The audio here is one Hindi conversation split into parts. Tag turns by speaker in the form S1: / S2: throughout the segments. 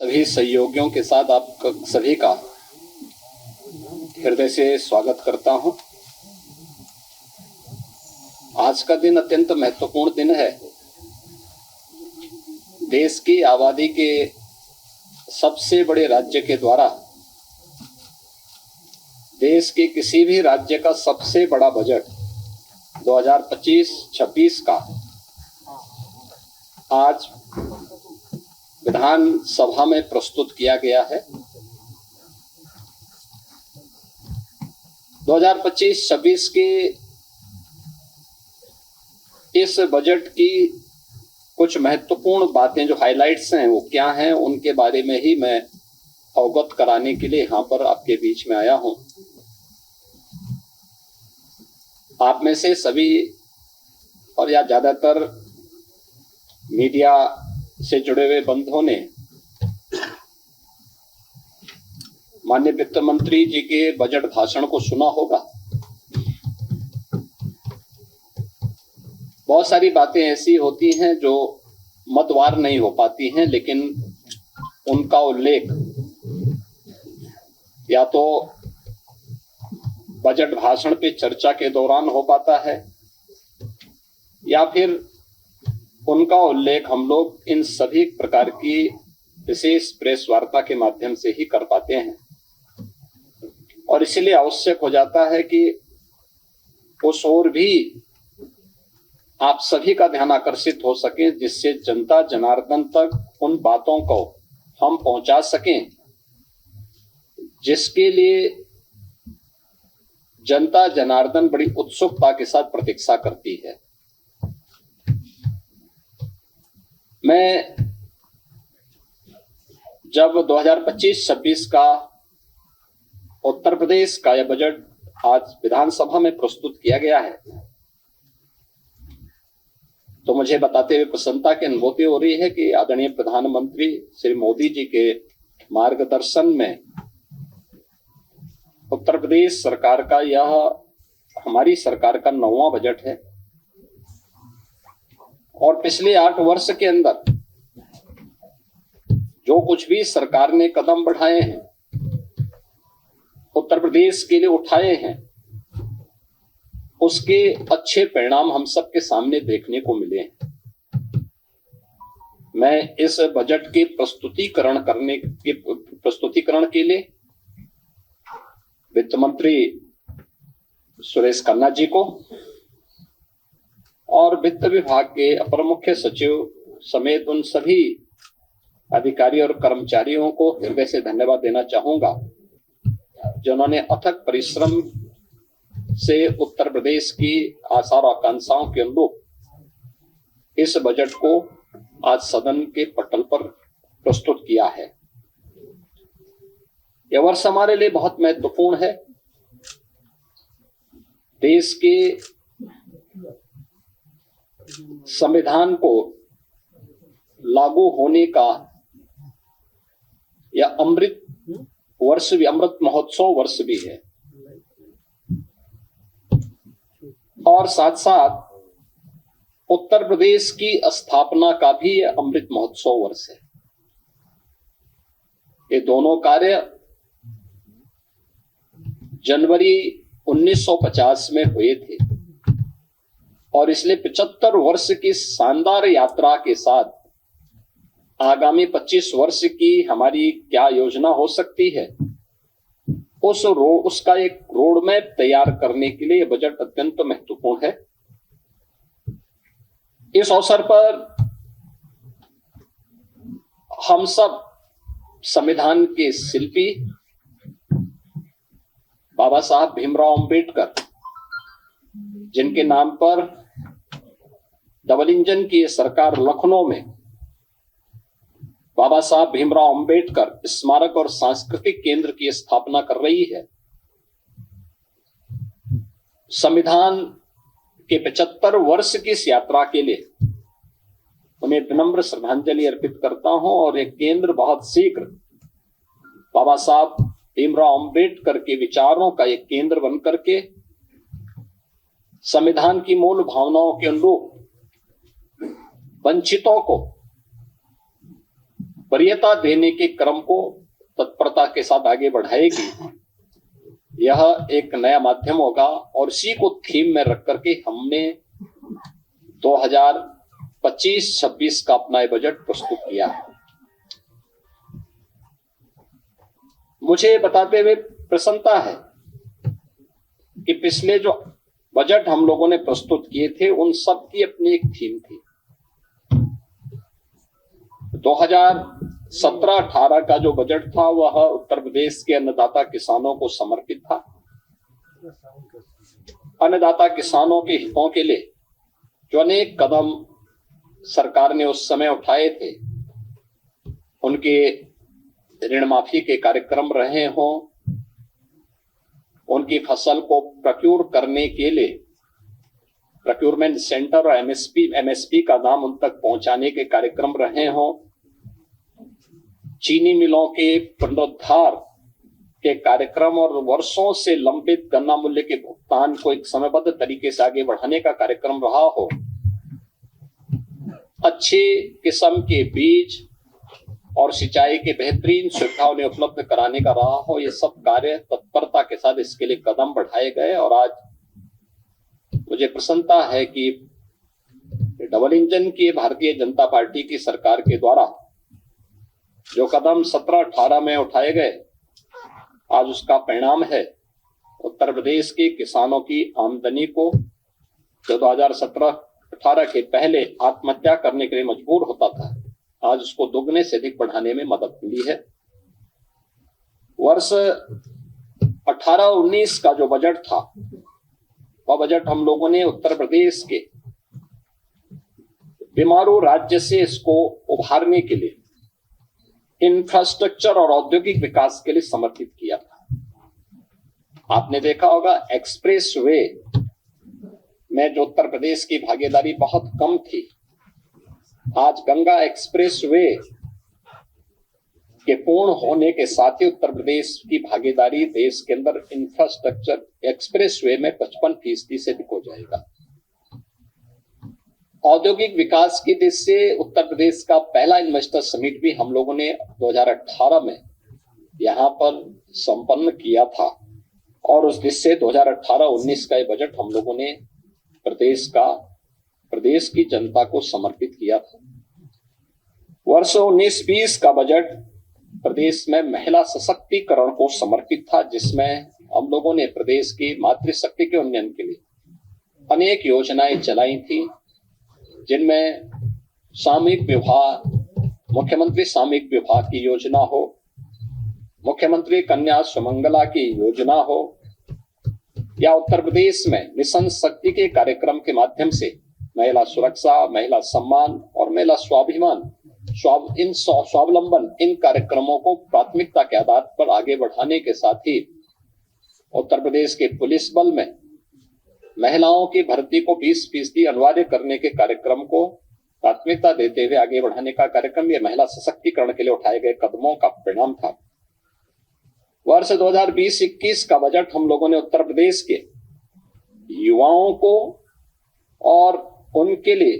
S1: सभी सहयोगियों के साथ आप सभी का हृदय से स्वागत करता हूं। आज का दिन अत्यंत महत्वपूर्ण दिन है। देश की आबादी के सबसे बड़े राज्य के द्वारा देश के किसी भी राज्य का सबसे बड़ा बजट 2025-26 का आज विधानसभा में प्रस्तुत किया गया है। 2025-26 के इस बजट की कुछ महत्वपूर्ण बातें जो हाइलाइट्स हैं वो क्या हैं, उनके बारे में ही मैं अवगत कराने के लिए यहाँ पर आपके बीच में आया हूँ। आप में से सभी और या ज़्यादातर मीडिया से जुड़े हुए बंधुओं ने माननीय वित्त मंत्री जी के बजट भाषण को सुना होगा। बहुत सारी बातें ऐसी होती हैं जो मतवार नहीं हो पाती हैं, लेकिन उनका उल्लेख या तो बजट भाषण पे चर्चा के दौरान हो पाता है या फिर उनका उल्लेख हम लोग इन सभी प्रकार की विशेष प्रेस वार्ता के माध्यम से ही कर पाते हैं। और इसलिए आवश्यक हो जाता है कि उस ओर भी आप सभी का ध्यान आकर्षित हो सके, जिससे जनता जनार्दन तक उन बातों को हम पहुंचा सकें जिसके लिए जनता जनार्दन बड़ी उत्सुकता के साथ प्रतीक्षा करती है। मैं जब 2025-26 का उत्तर प्रदेश का यह बजट आज विधानसभा में प्रस्तुत किया गया है तो मुझे बताते हुए प्रसन्नता की अनुभूति हो रही है कि आदरणीय प्रधानमंत्री श्री मोदी जी के मार्गदर्शन में उत्तर प्रदेश सरकार का यह हमारी सरकार का 9वां बजट है और पिछले 8 वर्ष के अंदर जो कुछ भी सरकार ने कदम बढ़ाए हैं, उत्तर प्रदेश के लिए उठाए हैं, उसके अच्छे परिणाम हम सबके सामने देखने को मिले हैं। मैं इस बजट के प्रस्तुतिकरण के लिए वित्त मंत्री सुरेश खन्ना जी को और वित्त विभाग के अपर मुख्य सचिव समेत उन सभी अधिकारी और कर्मचारियों को हृदय से धन्यवाद देना चाहूंगा, जिन्होंने अथक परिश्रम से उत्तर प्रदेश की आशा और आकांक्षाओं के अनुरूप इस बजट को आज सदन के पटल पर प्रस्तुत किया है। यह वर्ष हमारे लिए बहुत महत्वपूर्ण है। देश के संविधान को लागू होने का यह अमृत महोत्सव वर्ष भी है और साथ साथ उत्तर प्रदेश की स्थापना का भी यह अमृत महोत्सव वर्ष है। ये दोनों कार्य जनवरी 1950 में हुए थे और इसलिए 75 वर्ष की शानदार यात्रा के साथ आगामी 25 वर्ष की हमारी क्या योजना हो सकती है, उसका एक रोड मैप तैयार करने के लिए बजट अत्यंत महत्वपूर्ण है। इस अवसर पर हम सब संविधान के शिल्पी बाबा साहब भीमराव अंबेडकर, जिनके नाम पर डबल इंजन की सरकार लखनऊ में बाबा साहब भीमराव अंबेडकर स्मारक और सांस्कृतिक केंद्र की स्थापना कर रही है, संविधान के 75 वर्ष की इस यात्रा के लिए उन्हें विनम्र श्रद्धांजलि अर्पित करता हूं और एक केंद्र बहुत शीघ्र बाबा साहब भीमराव अंबेडकर के विचारों का एक केंद्र बनकर के संविधान की मूल भावनाओं के अनुरूप वंचितों को वरीयता देने के क्रम को तत्परता के साथ आगे बढ़ाएगी। यह एक नया माध्यम होगा और इसी को थीम में रख करके हमने 2025-26 का अपना बजट प्रस्तुत किया है। मुझे बताते हुए प्रसन्नता है कि पिछले जो बजट हम लोगों ने प्रस्तुत किए थे उन सब की अपनी एक थीम थी। 2017-18 का जो बजट था वह उत्तर प्रदेश के अन्नदाता किसानों को समर्पित था। अन्नदाता किसानों के हितों के लिए जो अनेक कदम सरकार ने उस समय उठाए थे, उनके ऋण माफी के कार्यक्रम रहे हों, उनकी फसल को प्रोक्योर करने के लिए प्रोक्योरमेंट सेंटर और एमएसपी का दाम उन तक पहुंचाने के कार्यक्रम रहे हों, चीनी मिलों के पुनरुद्धार के कार्यक्रम और वर्षों से लंबित गन्ना मूल्य के भुगतान को एक समयबद्ध तरीके से आगे बढ़ाने का कार्यक्रम रहा हो, अच्छे किस्म के बीज और सिंचाई के बेहतरीन सुविधा उन्हें उपलब्ध कराने का रहा हो, ये सब कार्य तत्परता के साथ इसके लिए कदम बढ़ाए गए। और आज मुझे प्रसन्नता है कि डबल इंजन की भारतीय जनता पार्टी की सरकार के द्वारा जो कदम 17-18 में उठाए गए, आज उसका परिणाम है उत्तर प्रदेश के किसानों की आमदनी को, जो 2017-18 के पहले आत्महत्या करने के लिए मजबूर होता था, आज उसको दोगुने से अधिक बढ़ाने में मदद मिली है। वर्ष 18-19 का जो बजट था, वह बजट हम लोगों ने उत्तर प्रदेश के बीमारू राज्य से इसको उभारने के लिए इंफ्रास्ट्रक्चर और औद्योगिक विकास के लिए समर्पित किया था। आपने देखा होगा एक्सप्रेस वे में जो उत्तर प्रदेश की भागीदारी बहुत कम थी, आज गंगा एक्सप्रेस वे के पूर्ण होने के साथ ही उत्तर प्रदेश की भागीदारी देश के अंदर इंफ्रास्ट्रक्चर एक्सप्रेस वे में 55% से अधिक हो जाएगा। औद्योगिक विकास की दृष्टि से उत्तर प्रदेश का पहला इन्वेस्टर समिट भी हम लोगों ने 2018 में यहाँ पर संपन्न किया था और उस दृष्टि से 2018-19 का ये बजट हम लोगों ने प्रदेश की जनता को समर्पित किया था। वर्ष 19-20 का बजट प्रदेश में महिला सशक्तिकरण को समर्पित था, जिसमें हम लोगों ने प्रदेश की मातृशक्ति के उन्नयन के लिए अनेक योजनाएं चलाई थी, जिनमें सामूहिक विवाह, मुख्यमंत्री सामूहिक विवाह की योजना हो, मुख्यमंत्री कन्या सुमंगला की योजना हो, या उत्तर प्रदेश में मिशन शक्ति के कार्यक्रम के माध्यम से महिला सुरक्षा, महिला सम्मान और महिला स्वाभिमान, स्वावलंबन, इन कार्यक्रमों को प्राथमिकता के आधार पर आगे बढ़ाने के साथ ही उत्तर प्रदेश के पुलिस बल में महिलाओं की भर्ती को 20% अनिवार्य करने के कार्यक्रम को प्राथमिकता देते हुए आगे बढ़ाने का कार्यक्रम, यह महिला सशक्तिकरण के लिए उठाए गए कदमों का परिणाम था। वर्ष 2020-21 का बजट हम लोगों ने उत्तर प्रदेश के युवाओं को और उनके लिए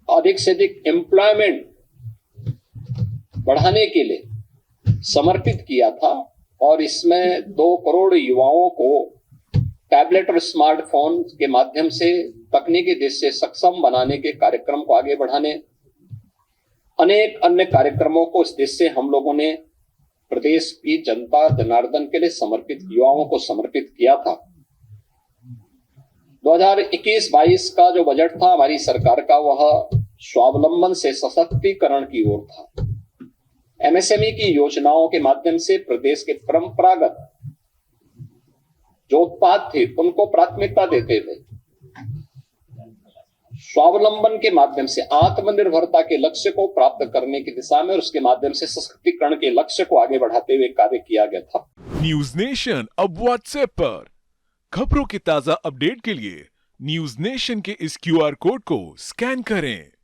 S1: अधिक से अधिक एम्प्लॉयमेंट बढ़ाने के लिए समर्पित किया था और इसमें 2 करोड़ युवाओं को टैबलेट और स्मार्टफोन के माध्यम से तकनीकी दृष्टि से सक्षम बनाने के कार्यक्रम को आगे बढ़ाने, अनेक अन्य कार्यक्रमों को इस दृष्टि से हम लोगों ने प्रदेश की जनता जनार्दन के लिए समर्पित, युवाओं को समर्पित किया था। 2021-22 का जो बजट था हमारी सरकार का, वह स्वावलंबन से सशक्तिकरण की ओर था। एमएसएमई की योजनाओं के माध्यम से प्रदेश के परंपरागत जो उत्पाद थे उनको प्राथमिकता देते हुए स्वावलंबन के माध्यम से आत्मनिर्भरता के लक्ष्य को प्राप्त करने की दिशा में और उसके माध्यम से सशक्तिकरण के लक्ष्य को आगे बढ़ाते हुए कार्य किया गया था।
S2: न्यूज नेशन अब व्हाट्सएप पर खबरों के ताजा अपडेट के लिए न्यूज नेशन के इस QR कोड को स्कैन करें।